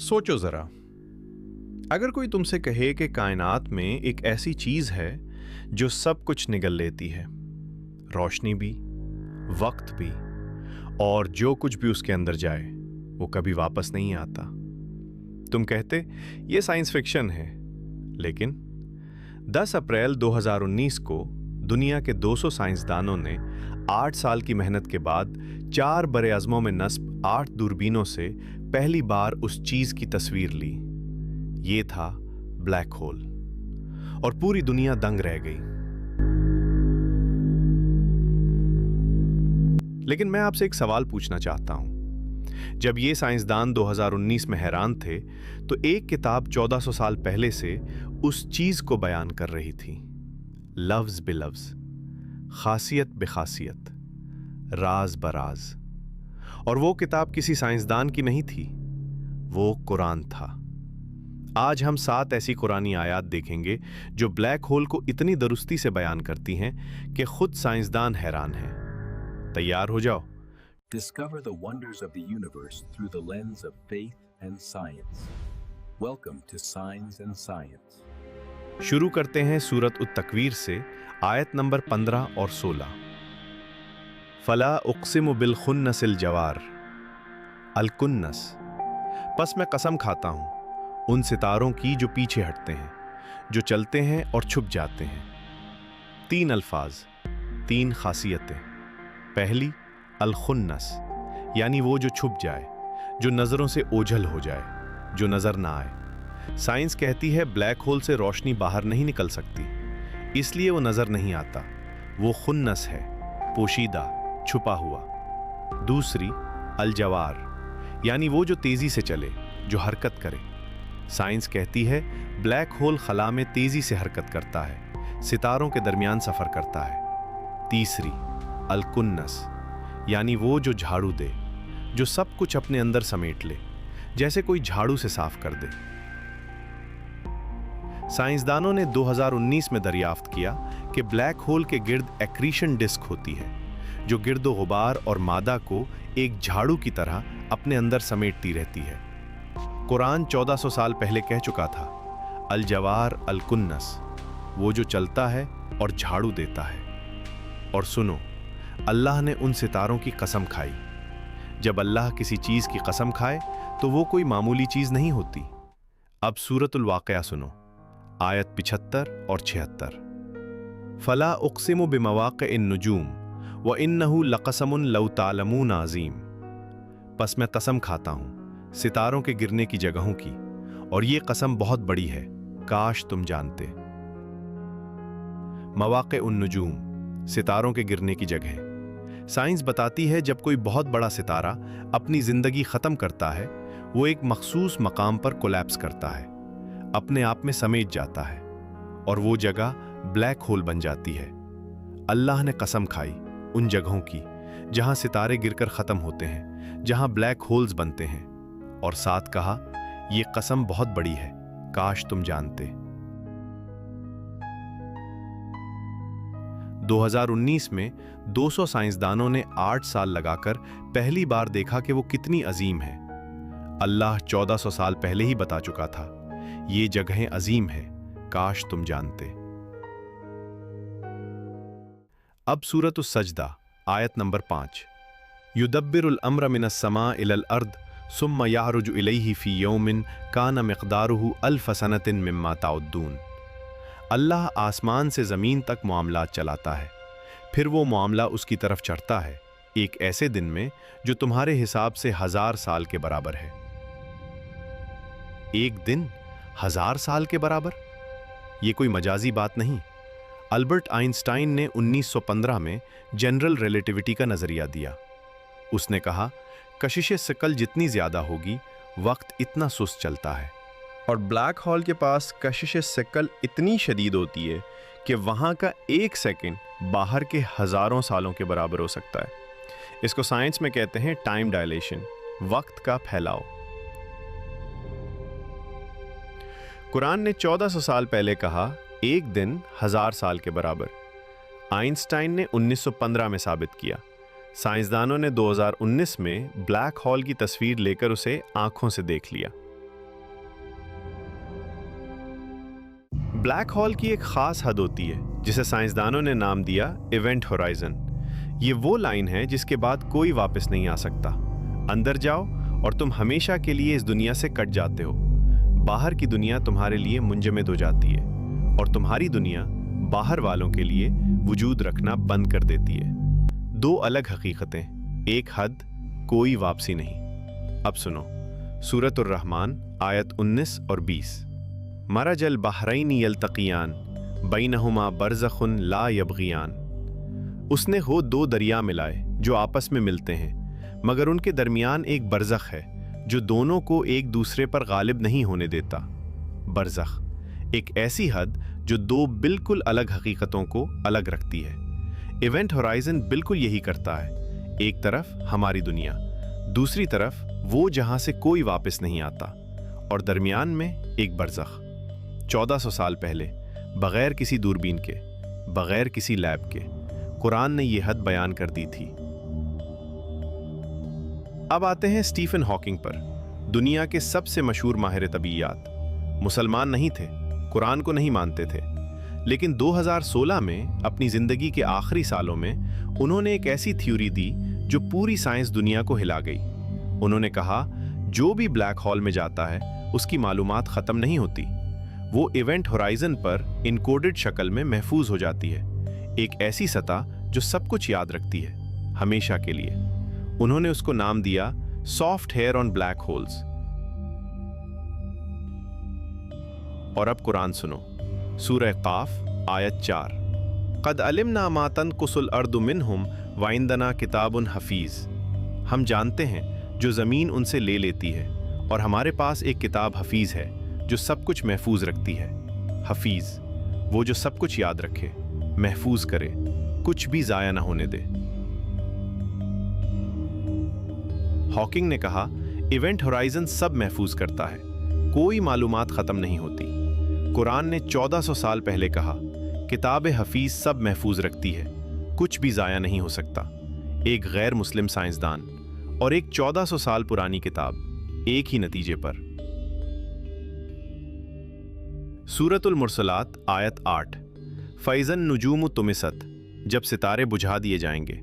सोचो जरा, अगर कोई तुमसे कहे कि कायनात में एक ऐसी चीज है जो सब कुछ निगल लेती है, रोशनी भी, वक्त भी, और जो कुछ भी उसके अंदर जाए वो कभी वापस नहीं आता। तुम कहते ये साइंस फिक्शन है, लेकिन 10 अप्रैल 2019 को दुनिया के 200 साइंसदानों ने 8 साल की मेहनत के बाद 4 बरे-अज़मों में नस्ब 8 दूरबीनों से पहली बार उस चीज की तस्वीर ली। ये था ब्लैक होल, और पूरी दुनिया दंग रह गई। लेकिन मैं आपसे एक सवाल पूछना चाहता हूं। जब ये साइंसदान 2019 में हैरान थे, तो एक किताब 1400 साल पहले से उस चीज को बयान कर रही थी, लफ्ज बिलफ्ज, खासियत बेखासियत, राज बराज। और वो किताब किसी साइंसदान की नहीं थी, वो कुरान था। आज हम 7 ऐसी कुरानी आयात देखेंगे जो ब्लैक होल को इतनी दुरुस्ती से बयान करती हैं कि खुद साइंसदान हैरान हैं। तैयार हो जाओ। Discover the wonders of the universe through the lens of faith and science. Welcome to Signs and Science. शुरू करते हैं सूरत उत-तकवीर से, आयत नंबर 15 और 16। फला उक़सिमु बिल खुन्नसिल जवार, अल कुन्नस, बस मैं कसम खाता हूं उन सितारों की जो पीछे हटते हैं, जो चलते हैं और छुप जाते हैं। 3 अल्फाज, 3 खासियतें। पहली, अल खुन्नस, यानी वो जो छुप जाए, जो नजरों से ओझल हो जाए, जो नजर ना आए। साइंस कहती है ब्लैक होल से रोशनी बाहर नहीं निकल सकती, इसलिए वो नजर नहीं आता। वो खुन्नस है, पोशीदा, छुपा हुआ। दूसरी, अल जवार, यानी वो जो तेजी से चले, जो हरकत करे। साइंस कहती है ब्लैक होल खला में तेजी से हरकत करता है, सितारों के दरमियान सफर करता है। तीसरी, अल कुन्नस, यानी वो जो झाड़ू दे, जो सब कुछ अपने अंदर समेट ले, जैसे कोई झाड़ू से साफ कर दे। साइंसदानों ने 2019 में दरियाफ्त किया कि ब्लैक होल के गिर्द एक्रीशन डिस्क होती है, जो गिर्दो गुबार और मादा को एक झाड़ू की तरह अपने अंदर समेटती रहती है। कुरान 1400 साल पहले कह चुका था, अल जवार अल कुन्नस, वो जो चलता है और झाड़ू देता है। और सुनो, अल्लाह ने उन सितारों की कसम खाई। जब अल्लाह किसी चीज की कसम खाए तो वो कोई मामूली चीज नहीं होती। अब सूरतुल वाक़या सुनो, आयत 75 और 76। फला उक़सिमु बिमवाक़िन नुजूम व इन्नहु लक़समुन लौ तालमून अज़ीम, बस मैं कसम खाता हूं सितारों के गिरने की जगहों की, और ये कसम बहुत बड़ी है, काश तुम जानते। मवाक़िउन नुजूम, सितारों के गिरने की जगह। साइंस बताती है जब कोई बहुत बड़ा सितारा अपनी जिंदगी खत्म करता है, वो एक मखसूस मकाम पर कोलैप्स करता है, अपने आप में समेट जाता है, और वो जगह ब्लैक होल बन जाती है। अल्लाह ने कसम खाई उन जगहों की जहां सितारे गिरकर खत्म होते हैं, जहां ब्लैक होल्स बनते हैं, और साथ कहा ये कसम बहुत बड़ी है, काश तुम जानते। 2019 में 200 साइंसदानों ने 8 साल लगाकर पहली बार देखा कि वो कितनी अजीम है। अल्लाह 1400 साल पहले ही बता चुका था, ये जगहें अजीम हैं, काश तुम जानते। अब सूरतुस सजदा, आयत नंबर 5। युदब्बिरुल अम्र मिनस समा इलल अर्द सुम्मा यारुजु इलैहि फी यौमिन काना मिक़दारुहु अल्फ सनतिन मिम्मा ताउद्दून। अल्लाह आसमान से ज़मीन तक मामलात चलाता है, फिर वो मामला उसकी तरफ चढ़ता है एक ऐसे दिन में जो तुम्हारे हिसाब से 1000 साल के बराबर है। एक दिन 1000 साल के बराबर? ये कोई मजाजी बात नहीं। अल्बर्ट आइंस्टाइन ने 1915 में जनरल रिलेटिविटी का नजरिया दिया। उसने कहा कशिश सिकल जितनी ज्यादा होगी, वक्त इतना सुस्त चलता है, और ब्लैक होल के पास कशिश सिकल इतनी शदीद होती है कि वहां का 1 सेकंड बाहर के हजारों सालों के बराबर हो सकता है। इसको साइंस में कहते हैं टाइम डायलेशन, वक्त का फैलाव। कुरान ने 1400 साल पहले कहा एक दिन 1000 साल के बराबर। आइंस्टाइन ने 1915 में साबित किया। साइंसदानों ने 2019 में ब्लैक होल की तस्वीर लेकर उसे आंखों से देख लिया। ब्लैक होल की एक ख़ास हद होती है जिसे साइंसदानों ने नाम दिया इवेंट होराइजन। ये वो लाइन है जिसके बाद कोई वापस नहीं आ सकता। अंदर जाओ और तुम हमेशा के लिए इस दुनिया से कट जाते हो। बाहर की दुनिया तुम्हारे लिए मुंजमद हो जाती है और तुम्हारी दुनिया बाहर वालों के लिए वजूद रखना बंद कर देती है। दो अलग हकीकतें, एक हद, कोई वापसी नहीं। अब सुनो सूरत उर-रहमान आयत 19 और 20। मरजल बहरैनी यल्तक़ियान बैनहुमा बरज़ख़ुन ला यबग़ियान। उसने हो दो दरिया मिलाए जो आपस में मिलते हैं, मगर उनके दरमियान एक बरज़ख़ है जो दोनों को एक दूसरे पर गालिब नहीं होने देता। बरज़ख़, एक ऐसी हद जो दो बिल्कुल अलग हकीकतों को अलग रखती है। इवेंट होराइजन बिल्कुल यही करता है। एक तरफ हमारी दुनिया, दूसरी तरफ वो जहां से कोई वापस नहीं आता, और दरमियान में एक बरज़ख़। 1400 साल पहले बगैर किसी दूरबीन के, बगैर किसी लैब के, कुरान ने यह हद बयान कर दी थी। अब आते हैं स्टीफन हॉकिंग पर, दुनिया के सबसे मशहूर माहिर तबीयात। मुसलमान नहीं थे, कुरान को नहीं मानते थे, लेकिन 2016 में अपनी जिंदगी के आखिरी सालों में उन्होंने एक ऐसी थ्योरी दी जो पूरी साइंस दुनिया को हिला गई। उन्होंने कहा, जो भी ब्लैक होल में जाता है उसकी मालूमात खत्म नहीं होती, वो इवेंट होराइजन पर इनकोडेड शक्ल में महफूज हो जाती है, एक ऐसी सतह जो सब कुछ याद रखती है हमेशा के लिए। उन्होंने उसको नाम दिया soft hair on black holes. और अब कुरान सुनो, सूरह काफ आयत 4। क़द अलिमना मा तनकुसुल अर्दु मिनहुम व इंदना किताबुन हफीज। हम जानते हैं जो ज़मीन उनसे ले लेती है, और हमारे पास एक किताब हफीज है जो सब कुछ महफूज रखती है। हफीज, वो जो सब कुछ याद रखे, महफूज करे, कुछ भी ज़ाया ना होने दे। हॉकिंग ने कहा, इवेंट होराइजन सब महफूज करता है, कोई मालूमात ख़त्म नहीं होती। कुरान ने 1400 साल पहले कहा, किताब हफीज सब महफूज रखती है, कुछ भी ज़ाया नहीं हो सकता। एक गैर मुस्लिम साइंसदान और एक 1400 साल पुरानी किताब, एक ही नतीजे पर। सूरतुल मुरसलात आयत 8। फ़ैज़न नुजूम तुमिसत, जब सितारे बुझा दिए जाएंगे।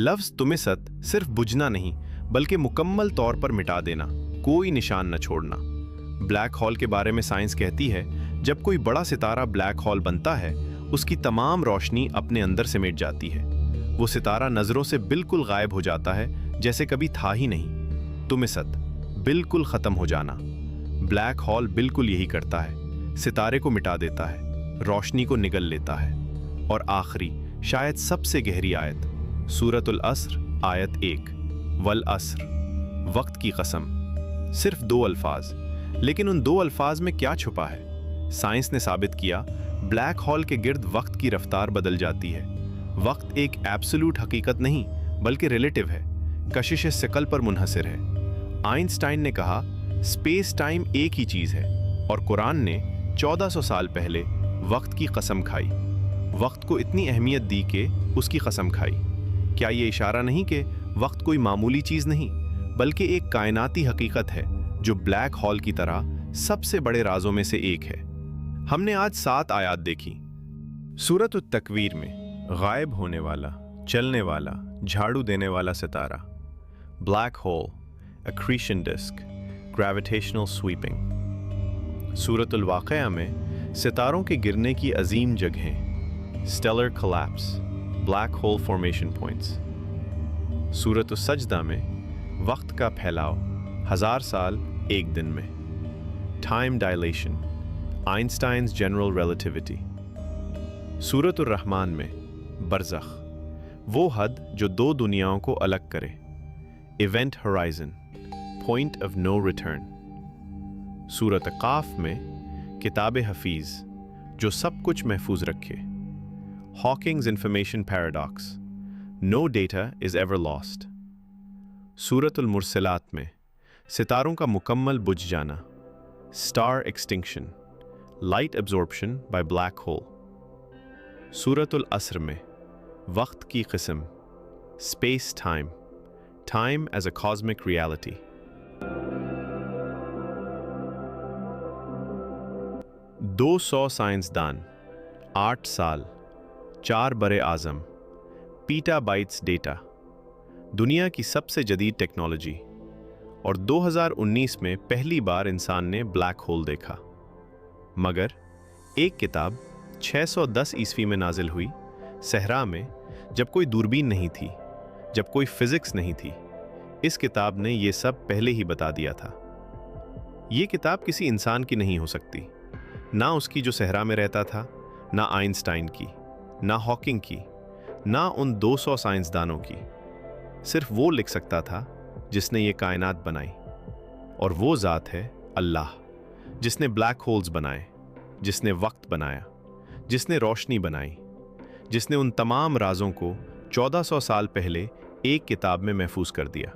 लफ्ज़ तुमिसत सिर्फ बुझना नहीं, बल्कि मुकम्मल तौर पर मिटा देना, कोई निशान न छोड़ना। ब्लैक होल के बारे में साइंस कहती है, जब कोई बड़ा सितारा ब्लैक होल बनता है, उसकी तमाम रोशनी अपने अंदर सिमट जाती है। वो सितारा नज़रों से बिल्कुल गायब हो जाता है, जैसे कभी था ही नहीं। तुमिसत, बिल्कुल ख़त्म हो जाना। ब्लैक होल बिल्कुल यही करता है, सितारे को मिटा देता है, रोशनी को निगल लेता है। और आखिरी, शायद सबसे गहरी आयत, सूरतुल अस्र आयत 1। वल अस्र, वक्त की कसम। सिर्फ 2 अल्फाज, लेकिन उन 2 अल्फाज में क्या छुपा है? साइंस ने साबित किया, ब्लैक होल के गिर्द वक्त की रफ्तार बदल जाती है। वक्त एक एब्सोल्यूट हकीकत नहीं, बल्कि रिलेटिव है, कशिश सिकल पर मुनहसर है। आइंस्टाइन ने कहा, स्पेस टाइम एक ही चीज़ है, और कुरान ने 1400 साल पहले वक्त की कसम खाई, वक्त को इतनी अहमियत दी कि उसकी कसम खाई। क्या ये इशारा नहीं कि वक्त कोई मामूली चीज़ नहीं, बल्कि एक कायनाती हकीकत है जो ब्लैक होल की तरह सबसे बड़े राजों में से एक है? हमने आज 7 आयात देखी। सूरत उत-तकवीर में गायब होने वाला, चलने वाला, झाड़ू देने वाला सितारा, black hole, accretion disc, gravitational sweeping. सूरतुल वाक़या में सितारों के गिरने की अजीम जगहें, stellar collapse, black hole formation points. सूरत सजदा में वक्त का फैलाव, 1000 साल एक दिन में, time dilation, Einstein's general relativity. सूरत उर-रहमान में बरज़ख़, वो हद जो 2 दुनियाओं को अलग करे, event horizon, point of no return. सूरत काफ में किताब हफीज, जो सब कुछ महफूज रखे, Hawking's information paradox, no data is ever lost. सूरतुल मुरसलात में सितारों का मुकम्मल बुझ जाना, star extinction, light absorption by black hole. सूरतुल अस्र में वक्त की किस्म, space time, time as a cosmic reality. 200 साइंसदान, 8 साल, 4 बरे आज़म, पीटाबाइट्स डेटा, दुनिया की सबसे जदीद टेक्नोलॉजी, और 2019 में पहली बार इंसान ने ब्लैक होल देखा। मगर एक किताब 610 ईस्वी में नाजिल हुई, सहरा में, जब कोई दूरबीन नहीं थी, जब कोई फिजिक्स नहीं थी, इस किताब ने ये सब पहले ही बता दिया था। ये किताब किसी इंसान की नहीं हो सकती, ना उसकी जो सहरा में रहता था, ना आइंस्टाइन की, ना हॉकिंग की, ना उन 200 साइंसदानों की। सिर्फ वो लिख सकता था जिसने ये कायनात बनाई, और वो ज़ात है अल्लाह, जिसने ब्लैक होल्स बनाए, जिसने वक्त बनाया, जिसने रोशनी बनाई, जिसने उन तमाम राजों को 1400 साल पहले एक किताब में महफूज कर दिया।